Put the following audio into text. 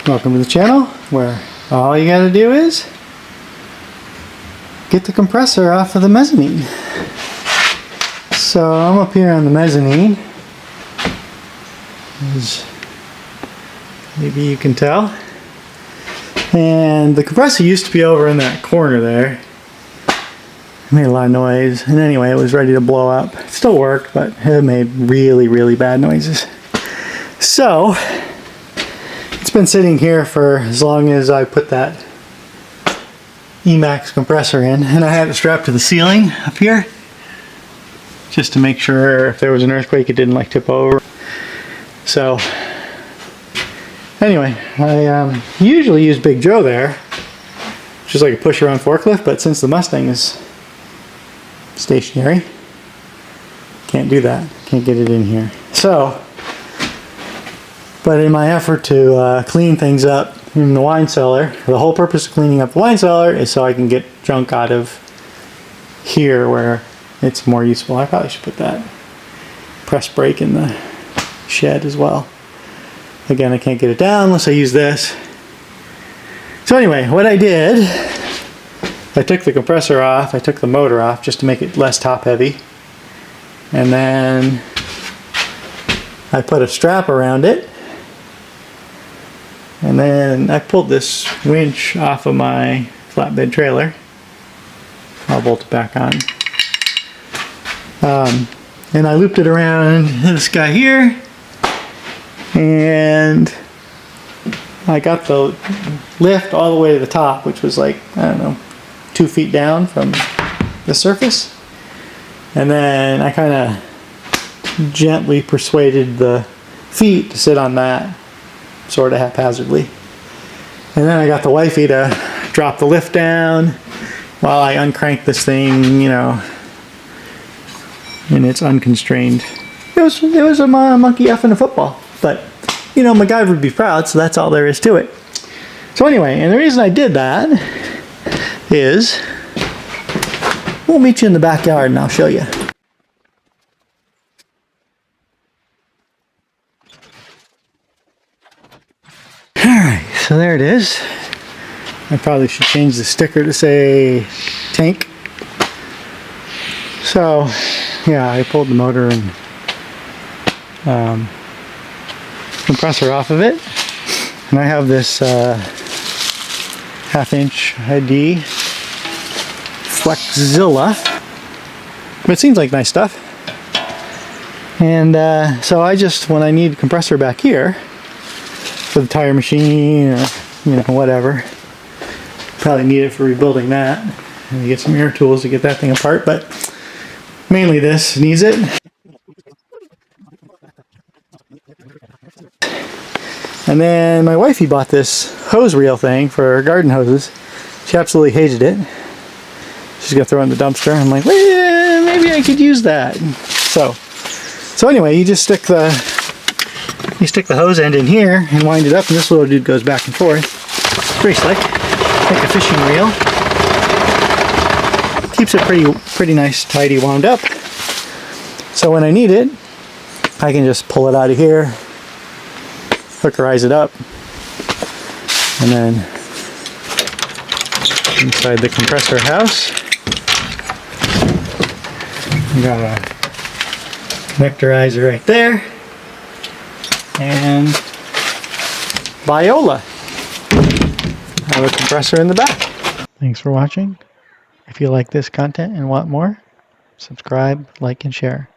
Welcome to the channel where all you gotta do is get the compressor off of the mezzanine. So I'm up here on the mezzanine, as maybe you can tell, and the compressor used to be over in that corner there. It made a lot of noise, and anyway it was ready to blow up. It still worked, but it made really bad noises. So it's been sitting here for as long as I put that Emax compressor in, and I had it strapped to the ceiling up here just to make sure if there was an earthquake it didn't like tip over. So anyway, I usually use Big Joe there, just like a push around forklift, but since the Mustang is stationary, can't do that, can't get it in here. So but in my effort to clean things up in the wine cellar, the whole purpose of cleaning up the wine cellar is so I can get junk out of here where it's more useful. I probably should put that press brake in the shed as well. Again, I can't get it down unless I use this. So anyway, what I did, I took the compressor off, I took the motor off just to make it less top heavy. And then I put a strap around it. And then I pulled this winch off of my flatbed trailer. I'll bolt it back on. And I looped it around this guy here. And I got the lift all the way to the top, which was like, I don't know, 2 feet down from the surface. And then I kind of gently persuaded the feet to sit on that, sort of haphazardly. And then I got the wifey to drop the lift down while I uncranked this thing, you know, in its unconstrained. It was a monkey effing a football, but you know, MacGyver would be proud, so that's all there is to it. So anyway, and the reason I did that is we'll meet you in the backyard and I'll show you. Alright, so there it is. I probably should change the sticker to say tank. So yeah, I pulled the motor and compressor off of it, and I have this 1/2-inch ID Flexzilla, but it seems like nice stuff. And so I just, when I need a compressor back here for the tire machine or you know whatever, probably need it for rebuilding that, and you get some air tools to get that thing apart, but mainly this needs it. And then my wifey bought this hose reel thing for her garden hoses. She absolutely hated it. She's gonna throw it in the dumpster. I'm like, well, maybe I could use that. So anyway, you just stick the hose end in here and wind it up, and this little dude goes back and forth. It's pretty slick, like a fishing reel. Keeps it pretty nice, tidy, wound up. So when I need it, I can just pull it out of here, hookerize it up, and then inside the compressor house, we got a connectorizer right there, and Viola. I have a compressor in the back. Thanks for watching. If you like this content and want more, subscribe, like, and share.